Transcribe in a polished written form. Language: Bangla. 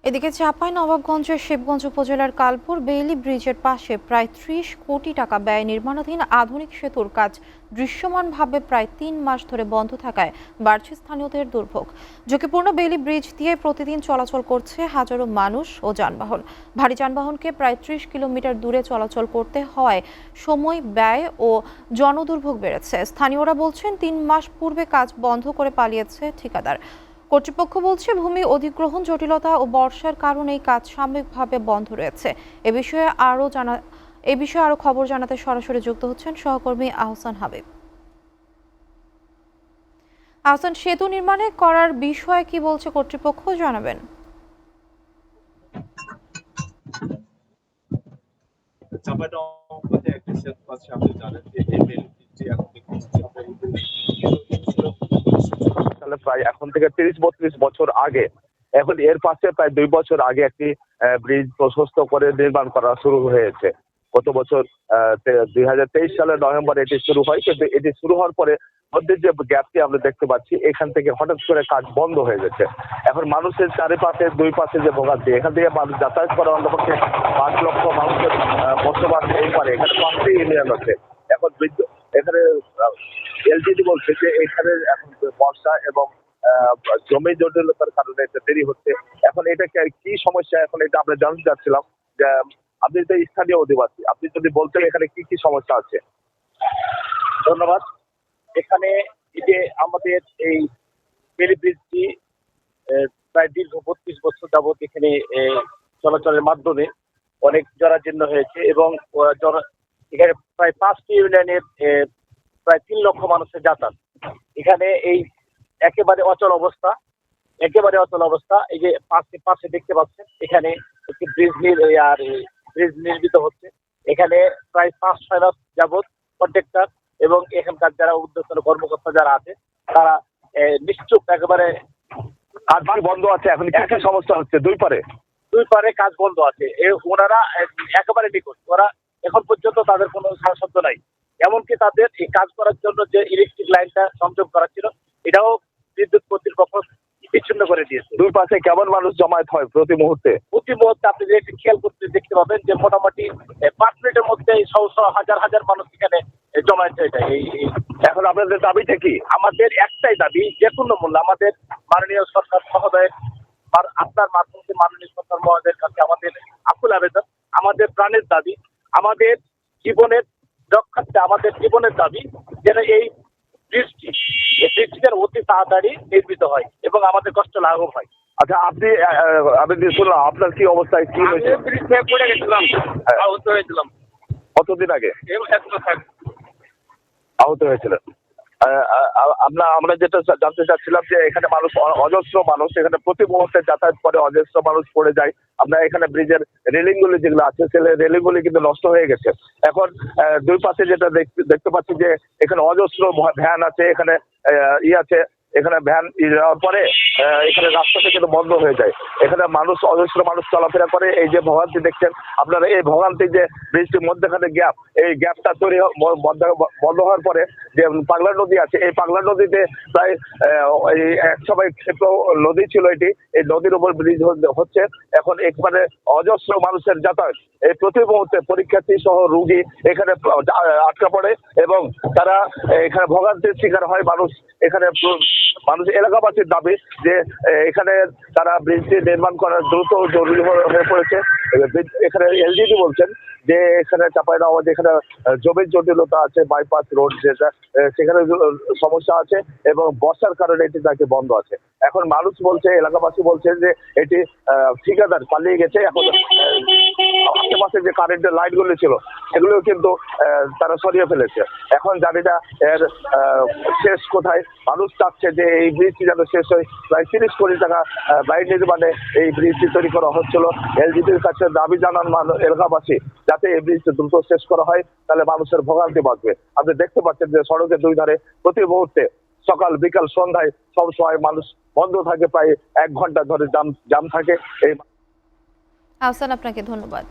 এদিকে চাঁপাইনবাবগঞ্জের শিবগঞ্জ উপজেলার কালপুর বেইলি ব্রিজের পাশে প্রায় ৩০ কোটি টাকা ব্যয়ে নির্মাণাধীন আধুনিক সেতুর কাজ দৃশ্যমানভাবে প্রায় ৩ মাস ধরে বন্ধ থাকায় বাড়ছে স্থানীয়দের দুর্ভোগ। ঝুঁকিপূর্ণ বেইলি ব্রিজ দিয়ে প্রতিদিন চলাচল করছে হাজারো মানুষ ও যানবাহন। ভারী যানবাহনকে প্রায় ৩০ কিলোমিটার দূরে চলাচল করতে হওয়ায় সময় ব্যয় ও জনদুর্ভোগ বেড়েছে। স্থানীয়রা বলছেন ৩ মাস পূর্বে কাজ বন্ধ করে পালিয়েছে ঠিকাদার। কর্তৃপক্ষ বলছে ভূমি অধিগ্রহণ জটিলতা ও বর্ষার কারণে এই কাজ সাময়িকভাবে বন্ধ রয়েছে। এ বিষয়ে আরো খবর জানাতে সরাসরি যুক্ত হচ্ছেন সহকর্মী আহসান হাবিব। আহসান, সেতু নির্মাণে করার বিষয়ে কি বলছে কর্তৃপক্ষ, জানাবেন। প্রায় এখন থেকে ৩০-৩২ বছর আগে, এখন এর পাশে প্রায় ২ বছর আগে একটি ব্রিজ প্রশস্ত করে নির্মাণ করা শুরু হয়েছে। গত বছর ২০২৩ সালের নভেম্বরে এটি শুরু হয়, কিন্তু এটি শুরু হওয়ার পরে মধ্যে যে গ্যাপটি আমরা দেখতে পাচ্ছি, এখান থেকে হঠাৎ করে কাজ বন্ধ হয়ে গেছে। এখন মানুষের চারিপাশে দুই পাশে যে ভোগান্তি, এখান থেকে মানুষ যাতায়াত করা অন্তপক্ষে ৫ লক্ষ মানুষের বসবাস এই পারে। এখানে ৫টি ইউনিয়ন আছে। এখন এখানে এলজিডি বলছে যে এখানে এখন বর্ষা এবং জমি জটিলতার কারণে এটা দেরি হচ্ছে। এখন এটা কি সমস্যা, এখন এটা আমরা জানতে চাচ্ছিলাম যে আপনি তো স্থানীয় অধিবাসী, আপনি যদি বলতেন এখানে কি কি সমস্যা আছে। ধন্যবাদ। এখানে এই যে আমাদের এই বেইলি ব্রিজটি প্রায় দীর্ঘ ৩২ বছর যাবৎ এখানে চলাচলের মাধ্যমে অনেক জরাজীর্ণ হয়েছে এবং এখানে প্রায় ৫টি ইউনিয়নের প্রায় ৩ লক্ষ মানুষের যাতায়াত। এখানে এই একেবারে অচল অবস্থা। এই যে পাশে দেখতে পাচ্ছেন, এখানে একটি ব্রিজ নির্মিত হচ্ছে। এখানে প্রায় ৫-৬ মাস যাবৎ কন্ট্রাক্টর এবং এখানকার যারা উদ্যোক্তা কর্মকর্তা যারা আছে তারা নিশ্চুপ একেবারে কাজ বন্ধ আছে। এখন কি কি সমস্যা হচ্ছে? দুই পারে কাজ বন্ধ আছে। ওনারা একেবারে নিখোঁজ। ওরা এখন পর্যন্ত তাদের কোনো সাড়াশব্দ নাই। এমনকি তাদের এই কাজ করার জন্য যে ইলেকট্রিক লাইনটা সংযোগ করা ছিল, এটাও বিদ্যুৎ কর্তৃপক্ষ বিচ্ছিন্ন করে দিয়েছে। দুই পাশে কেমন মানুষ জমায়েত হয় প্রতি মুহূর্তে? আপনি যে খেয়াল করতে দেখতে পাবেন যে মোটামুটি ৫ মিনিটের মধ্যে হাজার মানুষ এখানে জমায়েত হয়ে যায়। এখন আপনাদের দাবিটা কি? আমাদের একটাই দাবি, যে কোনো মূল্যে আমাদের মাননীয় সরকার মহোদয়ের আপনার মাধ্যমে মাননীয় সরকার মহোদয়ের কাছে আমাদের আকুল আবেদন, আমাদের প্রাণের দাবি, আমাদের জীবনের রক্ষার্থে আমাদের জীবনের দাবি যেন এই ব্রিজটি অতি তাড়াতাড়ি নির্মিত হয় এবং আমাদের কষ্ট লাঘব হয়। আচ্ছা, আমি শুনলাম আপনার কি অবস্থায় কি হয়েছে? ব্রিজ থেকে পড়ে গেছিলাম, আহত হয়েছিলাম। কতদিন আগে আহত হয়েছিলেন? আমরা যেটা জানতে চাচ্ছিলাম যে এখানে মানুষ, অজস্র মানুষ এখানে প্রতি মুহূর্তে যাতায়াত করে, অজস্র মানুষ পড়ে যায়। আমরা এখানে ব্রিজের রেলিং গুলি যেগুলো আছে, সেই রেলিং গুলি কিন্তু নষ্ট হয়ে গেছে। এখন দুই পাশে যেটা দেখতে পাচ্ছি যে এখানে অজস্র ভ্যান আছে, এখানে আছে, এখানে ভ্যান যাওয়ার পরে এখানে রাস্তাটা কিন্তু বন্ধ হয়ে যায়। এখানে অজস্র মানুষ চলাফেরা করে। এই যে ভোগান্তি দেখছেন আপনারা, এই ভোগান্তি যে ব্রিজটির মধ্যখানে গ্যাপ, এই গ্যাপটা তৈরি বন্ধ হওয়ার পরে যে পাগলা নদী আছে, এই পাগলা নদীতে প্রায় এক সময় ক্ষেত্র নদী ছিল এটি, এই নদীর উপর ব্রিজ হচ্ছে। এখন একেবারে অজস্র মানুষের যাতায়াত, এই প্রতি মুহূর্তে পরীক্ষার্থী সহ রুগী এখানে আটকা পড়ে এবং তারা এখানে ভোগান্তির শিকার হয়। মানুষ এলাকাবাসীর দাবি যে এখানে তারা ব্রিজটি নির্মাণ করার দ্রুত জরুরি হয়ে পড়েছে। এখানে এলজিডি বলছেন যে এখানে চাঁপাইনবাবগঞ্জে এখানে জমির জটিলতা আছে, বাইপাস রোড যেটা, সেখানে সমস্যা আছে এবং বর্ষার কারণে এটি নাকি বন্ধ আছে। এখন মানুষ বলছে, এলাকাবাসী বলছে যে এটি ঠিকাদার পালিয়ে গেছে। এখন আশেপাশে যে কারেন্টের লাইট গুলো ছিল সেগুলো কিন্তু তারা সরিয়ে ফেলেছে। এখন জানি না এর শেষ কোথায়। মানুষ চাচ্ছে যে এই ব্রিজটি যেন শেষ হয়। প্রায় ৩০ কোটি টাকা ব্যয় নির্মাণে এই ব্রিজটি তৈরি করা হচ্ছিল। এলজিডির কাছে দাবি জানান এলাকাবাসী যাতে এই ব্রিজটি দ্রুত শেষ করা হয়, তাহলে মানুষের ভোগান্তি বাঁচবে। আপনি দেখতে পাচ্ছেন যে সড়কের দুই ধারে প্রতি মুহূর্তে সকাল বিকাল সন্ধ্যায় সব সময় মানুষ বন্ধ থাকে, প্রায় ১ ঘন্টা ধরে জাম থাকে। আহসান, আপনাকে ধন্যবাদ।